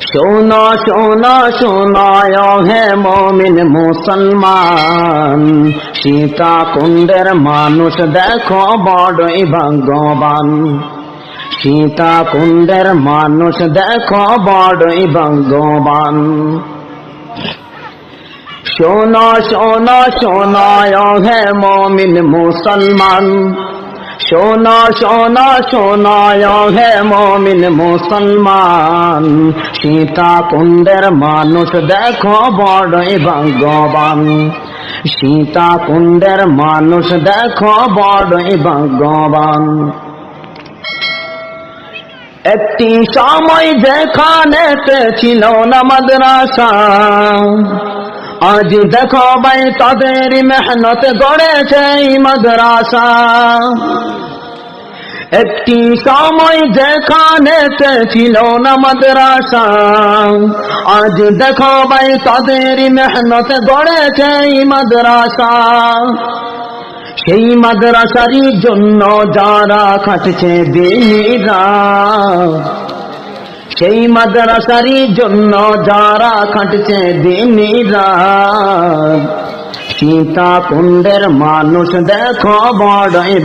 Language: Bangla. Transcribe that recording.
শোনো শোনো শোনো হে মুমিন মুসলমান, সীতাকুণ্ডের মানুষ দেখো বড়ই ভাগ্যবান। সীতাকুণ্ডের মানুষ দেখো বড়ই ভাগ্যবান। শোনো শোনো শোনো হে মুমিন মুসলমান, শোনো শোনো শোনো হে মুমিন মুসলমান, সীতাকুণ্ডের মানুষ দেখো বড়ই ভাগ্যবান। সীতাকুণ্ডের মানুষ দেখো বড়ই ভাগ্যবান। একটি সময় যেখানেতে ছিল না মাদ্রাসা, আজ দেখো ভাই তাদের মেহনত গড়েছে এই মাদ্রাসা। একটি সময় যেখানেতে ছিল না মাদ্রাসা, আজ দেখো ভাই তাদের মেহনত গড়েছে এই মাদ্রাসা। সেই মাদ্রাসারই জন্য যারা খাটছে দিনীরা, সেই মাদ্রাসারই জন্য যারা খাটছে দিনীরা, সীতাকুণ্ডের মানুষ দেখো বড়ই